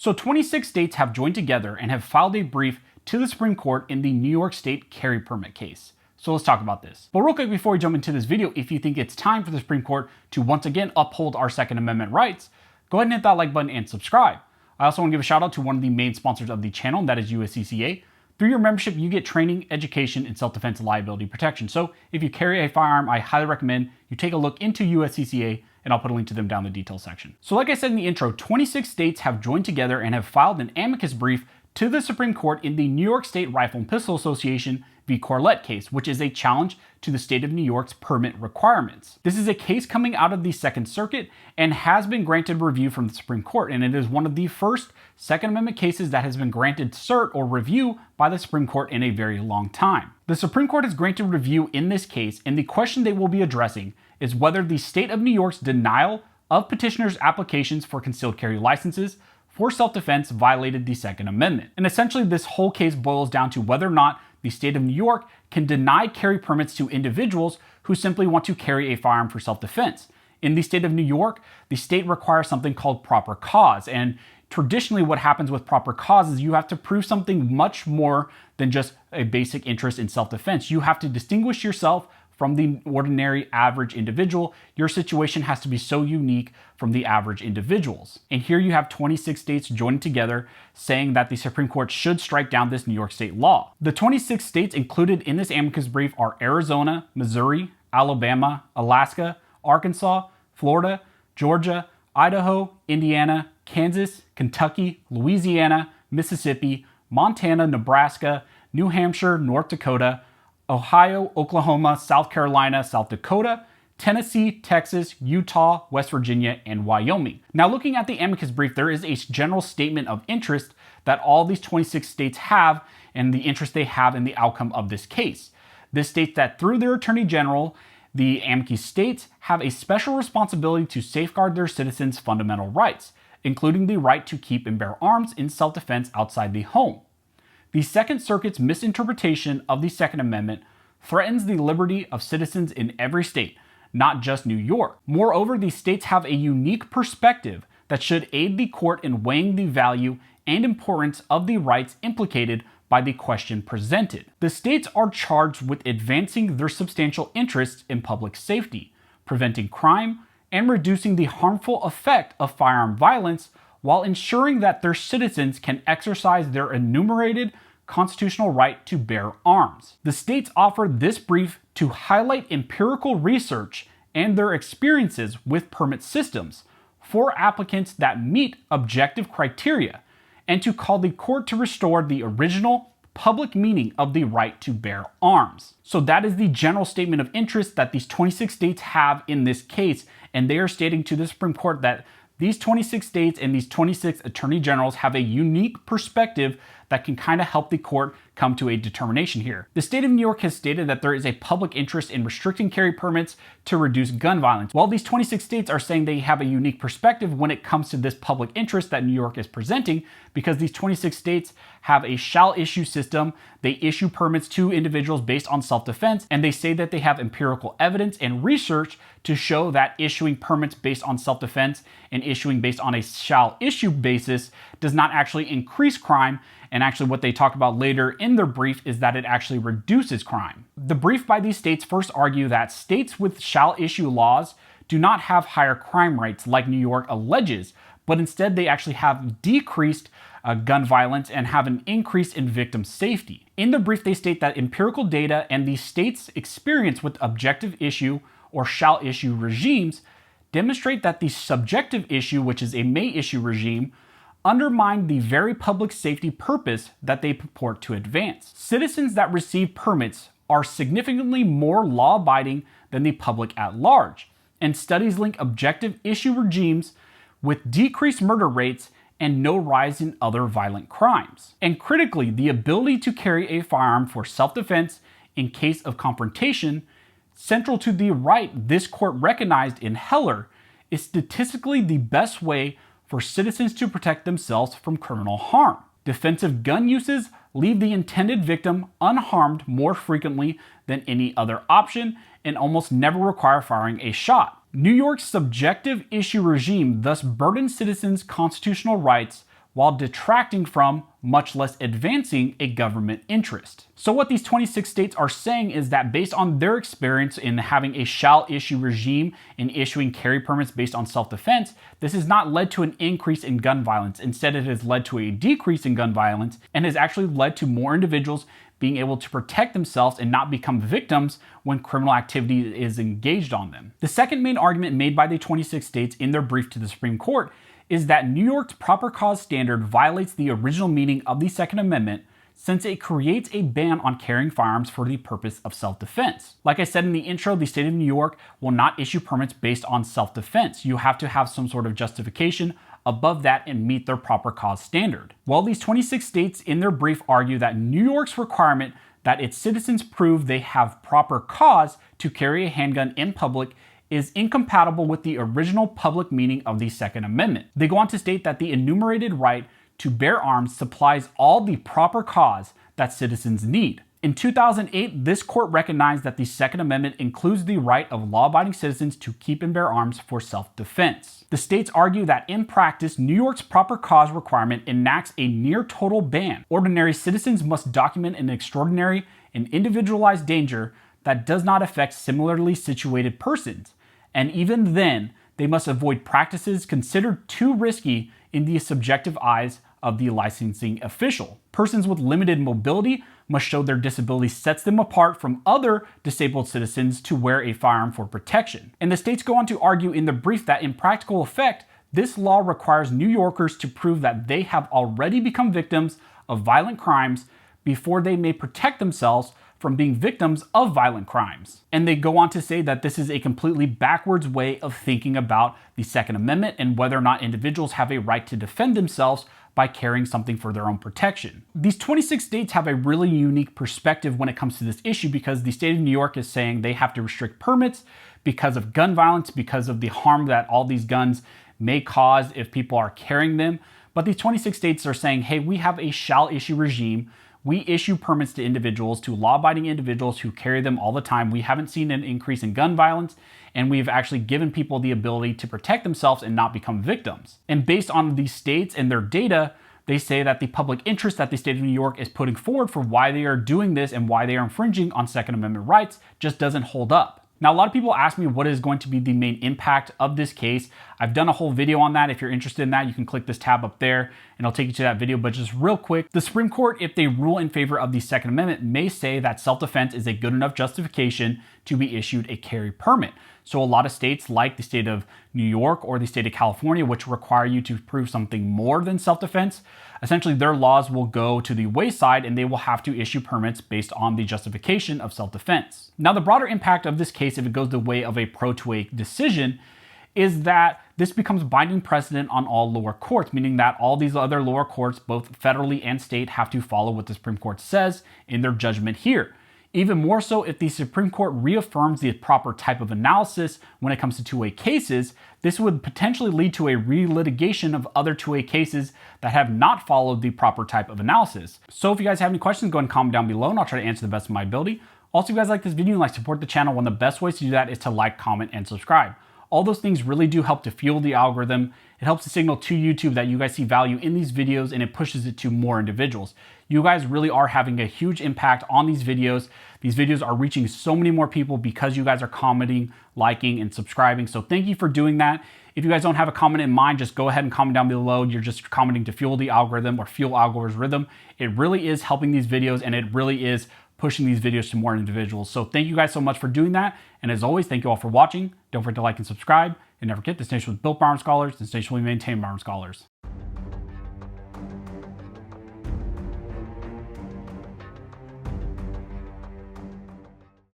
So 26 states have joined together and have filed a brief to the Supreme Court in the New York State carry permit case. So let's talk about this. But real quick before we jump into this video, if you think it's time for the Supreme Court to once again uphold our Second Amendment rights, go ahead and hit that like button and subscribe. I also want to give a shout out to one of the main sponsors of the channel, and that is USCCA. Through your membership, you get training, education, and self-defense liability protection. So if you carry a firearm, I highly recommend you take a look into USCCA, and I'll put a link to them down in the details section. So like I said in the intro, 26 states have joined together and have filed an amicus brief to the Supreme Court in the New York State Rifle and Pistol Association v. Corlett case, which is a challenge to the state of New York's permit requirements. This is a case coming out of the Second Circuit and has been granted review from the Supreme Court, and it is one of the first Second Amendment cases that has been granted cert or review by the Supreme Court in a very long time. The Supreme Court has granted review in this case, and the question they will be addressing is whether the state of New York's denial of petitioners' applications for concealed carry licenses for self-defense violated the Second Amendment. And essentially this whole case boils down to whether or not the state of New York can deny carry permits to individuals who simply want to carry a firearm for self-defense. In the state of New York, the state requires something called proper cause, and traditionally what happens with proper cause is you have to prove something much more than just a basic interest in self-defense. You have to distinguish yourself from the ordinary average individual. Your situation has to be so unique from the average individuals. And here you have 26 states joining together saying that the Supreme Court should strike down this New York State law. The 26 states included in this amicus brief are Arizona, Missouri, Alabama, Alaska, Arkansas, Florida, Georgia, Idaho, Indiana, Kansas, Kentucky, Louisiana, Mississippi, Montana, Nebraska, New Hampshire, North Dakota, Ohio, Oklahoma, South Carolina, South Dakota, Tennessee, Texas, Utah, West Virginia, and Wyoming. Now looking at the amicus brief, there is a general statement of interest that all these 26 states have and the interest they have in the outcome of this case. This states that through their Attorney General, the amici states have a special responsibility to safeguard their citizens' fundamental rights, including the right to keep and bear arms in self-defense outside the home. The Second Circuit's misinterpretation of the Second Amendment threatens the liberty of citizens in every state, not just New York. Moreover, these states have a unique perspective that should aid the court in weighing the value and importance of the rights implicated by the question presented. The states are charged with advancing their substantial interests in public safety, preventing crime, and reducing the harmful effect of firearm violence while ensuring that their citizens can exercise their enumerated constitutional right to bear arms. The states offer this brief to highlight empirical research and their experiences with permit systems for applicants that meet objective criteria, and to call the court to restore the original public meaning of the right to bear arms. So that is the general statement of interest that these 26 states have in this case, and they are stating to the Supreme Court that these 26 states and these 26 attorney generals have a unique perspective that can kind of help the court come to a determination here. The state of New York has stated that there is a public interest in restricting carry permits to reduce gun violence. While these 26 states are saying they have a unique perspective when it comes to this public interest that New York is presenting, because these 26 states have a shall issue system. They issue permits to individuals based on self-defense, and they say that they have empirical evidence and research to show that issuing permits based on self-defense and issuing based on a shall issue basis does not actually increase crime. And actually what they talk about later in their brief is that it actually reduces crime. The brief by these states first argue that states with shall issue laws do not have higher crime rates like New York alleges, but instead they actually have decreased gun violence and have an increase in victim safety. In the brief, they state that empirical data and the state's experience with objective issue or shall issue regimes demonstrate that the subjective issue, which is a may issue regime, undermine the very public safety purpose that they purport to advance. Citizens that receive permits are significantly more law-abiding than the public at large, and studies link objective issue regimes with decreased murder rates and no rise in other violent crimes. And critically, the ability to carry a firearm for self-defense in case of confrontation, central to the right this court recognized in Heller, is statistically the best way for citizens to protect themselves from criminal harm. Defensive gun uses leave the intended victim unharmed more frequently than any other option and almost never require firing a shot. New York's subjective issue regime thus burdens citizens' constitutional rights while detracting from, much less advancing, a government interest. So what these 26 states are saying is that based on their experience in having a shall issue regime in issuing carry permits based on self-defense, this has not led to an increase in gun violence. Instead, it has led to a decrease in gun violence and has actually led to more individuals being able to protect themselves and not become victims when criminal activity is engaged on them. The second main argument made by the 26 states in their brief to the Supreme Court is that New York's proper cause standard violates the original meaning of the Second Amendment since it creates a ban on carrying firearms for the purpose of self-defense. Like I said in the intro, the state of New York will not issue permits based on self-defense. You have to have some sort of justification above that and meet their proper cause standard. Well, these 26 states in their brief argue that New York's requirement that its citizens prove they have proper cause to carry a handgun in public is incompatible with the original public meaning of the Second Amendment. They go on to state that the enumerated right to bear arms supplies all the proper cause that citizens need. In 2008, this court recognized that the Second Amendment includes the right of law-abiding citizens to keep and bear arms for self-defense. The states argue that in practice, New York's proper cause requirement enacts a near-total ban. Ordinary citizens must document an extraordinary and individualized danger that does not affect similarly situated persons. And even then, they must avoid practices considered too risky in the subjective eyes of the licensing official. Persons with limited mobility must show their disability sets them apart from other disabled citizens to wear a firearm for protection. And the states go on to argue in the brief that in practical effect, this law requires New Yorkers to prove that they have already become victims of violent crimes before they may protect themselves from being victims of violent crimes. And they go on to say that this is a completely backwards way of thinking about the Second Amendment and whether or not individuals have a right to defend themselves by carrying something for their own protection. These 26 states have a really unique perspective when it comes to this issue because the state of New York is saying they have to restrict permits because of gun violence, because of the harm that all these guns may cause if people are carrying them. But these 26 states are saying, hey, we have a shall issue regime. We issue permits to individuals, to law-abiding individuals who carry them all the time. We haven't seen an increase in gun violence, and we've actually given people the ability to protect themselves and not become victims. And based on these states and their data, they say that the public interest that the state of New York is putting forward for why they are doing this and why they are infringing on Second Amendment rights just doesn't hold up. Now, a lot of people ask me what is going to be the main impact of this case. I've done a whole video on that. If you're interested in that, you can click this tab up there and I'll take you to that video. But just real quick, the Supreme Court, if they rule in favor of the Second Amendment, may say that self-defense is a good enough justification to be issued a carry permit. So a lot of states like the state of New York or the state of California, which require you to prove something more than self-defense, essentially their laws will go to the wayside and they will have to issue permits based on the justification of self-defense. Now, the broader impact of this case, if it goes the way of a pro-to-a decision, is that this becomes binding precedent on all lower courts, meaning that all these other lower courts, both federally and state, have to follow what the Supreme Court says in their judgment here. Even more so, if the Supreme Court reaffirms the proper type of analysis when it comes to 2A cases, this would potentially lead to a relitigation of other 2A cases that have not followed the proper type of analysis. So if you guys have any questions, go ahead and comment down below and I'll try to answer the best of my ability. Also, if you guys like this video and like to support the channel, one of the best ways to do that is to like, comment, and subscribe. All those things really do help to fuel the algorithm. It helps to signal to YouTube that you guys see value in these videos and it pushes it to more individuals. You guys really are having a huge impact on these videos. These videos are reaching so many more people because you guys are commenting, liking, and subscribing. So thank you for doing that. If you guys don't have a comment in mind, just go ahead and comment down below. You're just commenting to fuel the algorithm or fuel algorithm's rhythm. It really is helping these videos and it really is pushing these videos to more individuals. So thank you guys so much for doing that. And as always, thank you all for watching. Don't forget to like and subscribe. And never forget, this nation was built by armed scholars. This nation will be maintained by armed scholars.